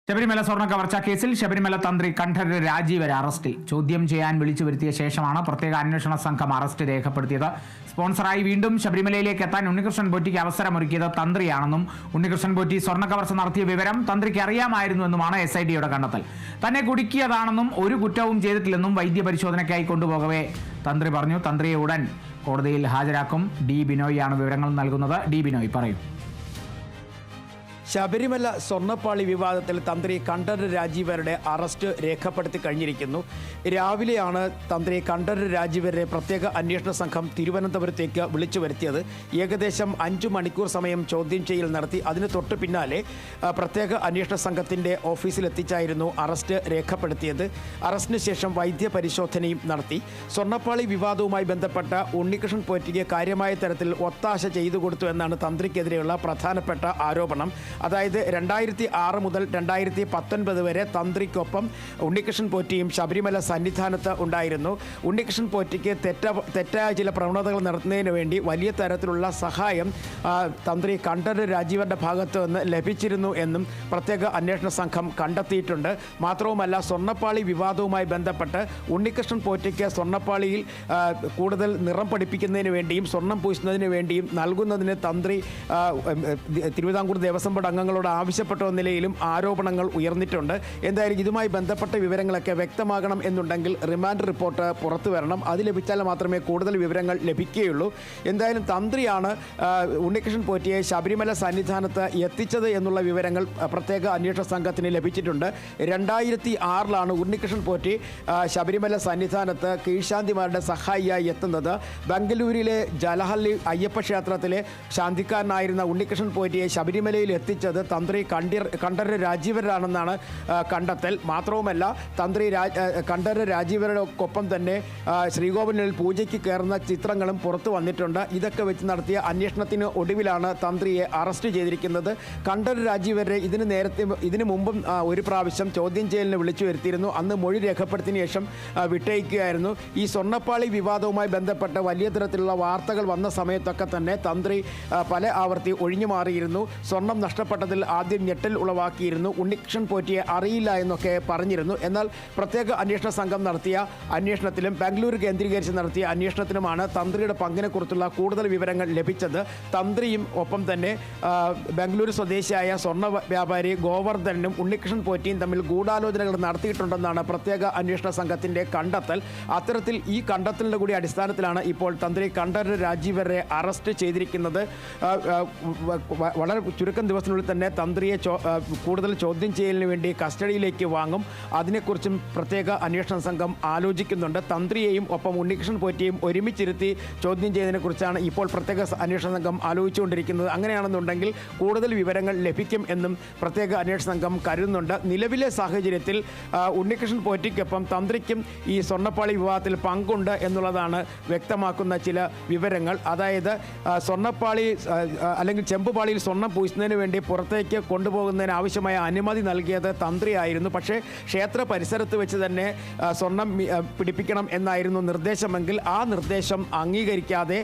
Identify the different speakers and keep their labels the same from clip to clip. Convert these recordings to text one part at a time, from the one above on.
Speaker 1: ശബരിമല സ്വർണ്ണ കവർച്ചാ കേസിൽ ശബരിമല തന്ത്രി കണ്ഠരര് രാജീവരെ അറസ്റ്റിൽ. ചോദ്യം ചെയ്യാൻ വിളിച്ചു വരുത്തിയ ശേഷമാണ് പ്രത്യേക അന്വേഷണ സംഘം അറസ്റ്റ് രേഖപ്പെടുത്തിയത്. സ്പോൺസറായി വീണ്ടും ശബരിമലയിലേക്ക് എത്താൻ ഉണ്ണികൃഷ്ണൻ പോറ്റിക്ക് അവസരമൊരുക്കിയത് തന്ത്രിയാണെന്നും ഉണ്ണികൃഷ്ണൻ പോറ്റി സ്വർണ്ണ കവർച്ച നടത്തിയ വിവരം തന്ത്രിക്ക് അറിയാമായിരുന്നുവെന്നുമാണ് SITയുടെ കണ്ടെത്തൽ. തന്നെ കുടുക്കിയതാണെന്നും ഒരു കുറ്റവും ചെയ്തിട്ടില്ലെന്നും വൈദ്യപരിശോധനയ്ക്കായി കൊണ്ടുപോകവേ തന്ത്രി പറഞ്ഞു. തന്ത്രിയെ ഉടൻ കോടതിയിൽ ഹാജരാക്കും. ഡി ബിനോയിയാണ് വിവരങ്ങൾ നൽകുന്നത്. ഡി ബിനോയ് പറയും.
Speaker 2: ശബരിമല സ്വർണ്ണപ്പാളി വിവാദത്തിൽ തന്ത്രി കണ്ഠരര് രാജീവരുടെ അറസ്റ്റ് രേഖപ്പെടുത്തി കഴിഞ്ഞിരിക്കുന്നു. രാവിലെയാണ് തന്ത്രി കണ്ഠരര് രാജീവരെ പ്രത്യേക അന്വേഷണ സംഘം തിരുവനന്തപുരത്തേക്ക് വിളിച്ചു വരുത്തിയത്. ഏകദേശം 5 മണിക്കൂർ സമയം ചോദ്യം ചെയ്യൽ നടത്തി. അതിന് തൊട്ട് പിന്നാലെ പ്രത്യേക അന്വേഷണ സംഘത്തിൻ്റെ ഓഫീസിലെത്തിച്ചായിരുന്നു അറസ്റ്റ് രേഖപ്പെടുത്തിയത്. അറസ്റ്റിന് ശേഷം വൈദ്യപരിശോധനയും നടത്തി. സ്വർണ്ണപ്പാളി വിവാദവുമായി ബന്ധപ്പെട്ട ഉണ്ണികൃഷ്ണൻ പോറ്റിക്ക് കാര്യമായ തരത്തിൽ ഒത്താശ ചെയ്തു കൊടുത്തു എന്നാണ് തന്ത്രിക്കെതിരെയുള്ള പ്രധാനപ്പെട്ട ആരോപണം. അതായത് 2006 മുതൽ 2019 വരെ തന്ത്രിക്കൊപ്പം ഉണ്ണികൃഷ്ണൻ പോറ്റിയും ശബരിമല സന്നിധാനത്ത് ഉണ്ടായിരുന്നു. ഉണ്ണികൃഷ്ണൻ പോറ്റിക്ക് തെറ്റായ ചില പ്രവണതകൾ നടത്തുന്നതിന് വേണ്ടി വലിയ തരത്തിലുള്ള സഹായം തന്ത്രി കണ്ഠരര് രാജീവരുടെ ഭാഗത്ത് നിന്ന് ലഭിച്ചിരുന്നു എന്നും പ്രത്യേക അന്വേഷണ സംഘം കണ്ടെത്തിയിട്ടുണ്ട്. മാത്രവുമല്ല, സ്വർണ്ണപ്പാളി വിവാദവുമായി ബന്ധപ്പെട്ട് ഉണ്ണികൃഷ്ണൻ പോറ്റിക്ക് സ്വർണ്ണപ്പാളിയിൽ കൂടുതൽ നിറം പഠിപ്പിക്കുന്നതിന് വേണ്ടിയും സ്വർണം പൂശുന്നതിന് വേണ്ടിയും നൽകുന്നതിന് തന്ത്രി തിരുവിതാംകൂർ ദേവസ്വം ബോർഡ് അംഗങ്ങളോട് ആവശ്യപ്പെട്ട നിലയിലും ആരോപണങ്ങൾ ഉയർന്നിട്ടുണ്ട്. എന്തായാലും ഇതുമായി ബന്ധപ്പെട്ട വിവരങ്ങളൊക്കെ വ്യക്തമാകണം എന്നുണ്ടെങ്കിൽ റിമാൻഡ് റിപ്പോർട്ട് പുറത്തു വരണം. അത് ലഭിച്ചാൽ മാത്രമേ കൂടുതൽ വിവരങ്ങൾ ലഭിക്കുകയുള്ളൂ. എന്തായാലും തന്ത്രിയാണ് ഉണ്ണികൃഷ്ണൻ പോറ്റിയെ ശബരിമല സന്നിധാനത്ത് എത്തിച്ചത് എന്നുള്ള വിവരങ്ങൾ പ്രത്യേക അന്വേഷണ സംഘത്തിന് ലഭിച്ചിട്ടുണ്ട്. 2006 ഉണ്ണികൃഷ്ണൻ പോറ്റി ശബരിമല സന്നിധാനത്ത് കീഴ്ശാന്തിമാരുടെ സഹായിയായി എത്തുന്നത്. ബംഗളൂരിലെ ജലഹള്ളി അയ്യപ്പ ക്ഷേത്രത്തിലെ ശാന്തിക്കാരനായിരുന്ന ഉണ്ണികൃഷ്ണൻ പോറ്റിയെ ശബരിമലയിൽ എത്തിച്ചത് തന്ത്രി കണ്ഠരര് രാജീവരാണെന്നാണ് കണ്ടെത്തൽ. മാത്രവുമല്ല, തന്ത്രി കണ്ഠരര് രാജീവരോടൊപ്പം തന്നെ ശ്രീകോവിലിൽ പൂജയ്ക്ക് കയറുന്ന ചിത്രങ്ങളും പുറത്തു വന്നിട്ടുണ്ട്. ഇതൊക്കെ വെച്ച് നടത്തിയ അന്വേഷണത്തിന് ഒടുവിലാണ് തന്ത്രിയെ അറസ്റ്റ് ചെയ്തിരിക്കുന്നത്. കണ്ഠരര് രാജീവരെ ഇതിനു മുമ്പും ഒരു പ്രാവശ്യം ചോദ്യം ചെയ്യലിന് വിളിച്ചു വരുത്തിയിരുന്നു. അന്ന് മൊഴി രേഖപ്പെടുത്തിയതിനു ശേഷം വിട്ടയക്കുകയായിരുന്നു. ഈ സ്വർണ്ണപ്പാളി വിവാദവുമായി ബന്ധപ്പെട്ട് വലിയ തരത്തിലുള്ള വാർത്തകൾ വന്ന സമയത്തൊക്കെ തന്നെ തന്ത്രി പല ആവർത്തി ഒഴിഞ്ഞു മാറിയിരുന്നു. സ്വർണം നഷ്ടപ്പെട്ടതിൽ ആദ്യം ഞെട്ടൽ ഉളവാക്കിയിരുന്നു. ഉണ്ണികൃഷ്ണൻ പോറ്റിയെ അറിയില്ല എന്നൊക്കെ പറഞ്ഞിരുന്നു. എന്നാൽ പ്രത്യേക അന്വേഷണ സംഘം നടത്തിയ അന്വേഷണത്തിലും ബാംഗ്ലൂർ കേന്ദ്രീകരിച്ച് നടത്തിയ അന്വേഷണത്തിലുമാണ് തന്ത്രിയുടെ പങ്കിനെക്കുറിച്ചുള്ള കൂടുതൽ വിവരങ്ങൾ ലഭിച്ചത്. തന്ത്രിയും ഒപ്പം തന്നെ ബാംഗ്ലൂർ സ്വദേശിയായ സ്വർണ്ണ വ്യാപാരി ഗോവർദ്ധനും ഉണ്ണികൃഷ്ണൻ പോറ്റിയും തമ്മിൽ ഗൂഢാലോചനകൾ നടത്തിയിട്ടുണ്ടെന്നാണ് പ്രത്യേക അന്വേഷണ സംഘത്തിൻ്റെ കണ്ടെത്തൽ. അത്തരത്തിൽ ഈ കണ്ടെത്തലിൻ്റെ കൂടി അടിസ്ഥാനത്തിലാണ് ഇപ്പോൾ തന്ത്രി കണ്ഠരര് രാജീവരെ അറസ്റ്റ് ചെയ്തിരിക്കുന്നത്. വളരെ ചുരുക്കം ദിവസത്തിനുള്ളിൽ തന്നെ തന്ത്രിയെ കൂടുതൽ ചോദ്യം ചെയ്യലിന് വേണ്ടി കസ്റ്റഡിയിലേക്ക് വാങ്ങും. അതിനെക്കുറിച്ചും പ്രത്യേക അന്വേഷണ സംഘം ആലോചിക്കുന്നുണ്ട്. തന്ത്രിയെയും ഒപ്പം ഉണ്ണികൃഷ്ണൻ പോറ്റിയെയും ഒരുമിച്ചിരുത്തി ചോദ്യം ചെയ്യുന്നതിനെക്കുറിച്ചാണ് ഇപ്പോൾ പ്രത്യേക അന്വേഷണ സംഘം ആലോചിച്ചുകൊണ്ടിരിക്കുന്നത്. അങ്ങനെയാണെന്നുണ്ടെങ്കിൽ കൂടുതൽ വിവരങ്ങൾ ലഭിക്കും എന്നും പ്രത്യേക അന്വേഷണ സംഘം കരുതുന്നുണ്ട്. നിലവിലെ സാഹചര്യത്തിൽ ഉണ്ണികൃഷ്ണൻ പോറ്റിക്കൊപ്പം തന്ത്രിക്കും ഈ സ്വർണ്ണപ്പാളി വിവാദത്തിൽ പങ്കുണ്ട് എന്നുള്ളതാണ് വ്യക്തമാക്കുന്ന ചില വിവരങ്ങൾ. അതായത് സ്വർണ്ണപ്പാളി അല്ലെങ്കിൽ ചെമ്പുപാളിയിൽ സ്വർണ്ണം പൂശുന്നതിന് വേണ്ടി പുറത്തേക്ക് കൊണ്ടുപോകുന്നതിന് ആവശ്യമായ അനുമതി നൽകിയത് തന്ത്രിയായിരുന്നു. പക്ഷേ ക്ഷേത്ര പരിസരത്ത് വെച്ച് തന്നെ സ്വർണം പിടിപ്പിക്കണം എന്നായിരുന്നു നിർദ്ദേശമെങ്കിൽ ആ നിർദ്ദേശം അംഗീകരിക്കാതെ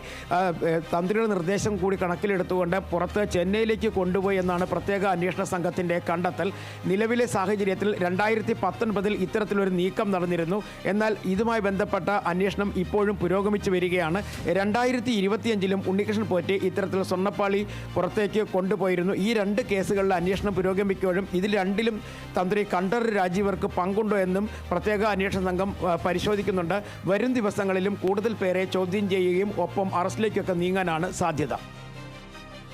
Speaker 2: തന്ത്രിയുടെ നിർദ്ദേശം കൂടി കണക്കിലെടുത്തുകൊണ്ട് പുറത്ത് ചെന്നൈയിലേക്ക് കൊണ്ടുപോയി എന്നാണ് പ്രത്യേക അന്വേഷണ സംഘത്തിൻ്റെ കണ്ടെത്തൽ. നിലവിലെ സാഹചര്യത്തിൽ 2019 ഇത്തരത്തിലൊരു നീക്കം നടന്നിരുന്നു. എന്നാൽ ഇതുമായി ബന്ധപ്പെട്ട അന്വേഷണം ഇപ്പോഴും പുരോഗമിച്ചു വരികയാണ്. 2025 ഉണ്ണികൃഷ്ണൻ പോറ്റി ഇത്തരത്തിൽ സ്വർണ്ണപ്പാളി പുറത്തേക്ക് കൊണ്ടുപോയിരുന്നു. ഈ 2 കേസുകളിലെ അന്വേഷണം പുരോഗമിക്കുകയും ഇതിൽ 2ലും തന്ത്രി കണ്ഠരര് രാജീവർക്ക് പങ്കുണ്ടോ എന്നും പ്രത്യേക അന്വേഷണ സംഘം പരിശോധിക്കുന്നുണ്ട്. വരും ദിവസങ്ങളിലും കൂടുതൽ പേരെ ചോദ്യം ചെയ്യുകയും ഒപ്പം അറസ്റ്റിലേക്കൊക്കെ നീങ്ങാനാണ് സാധ്യത.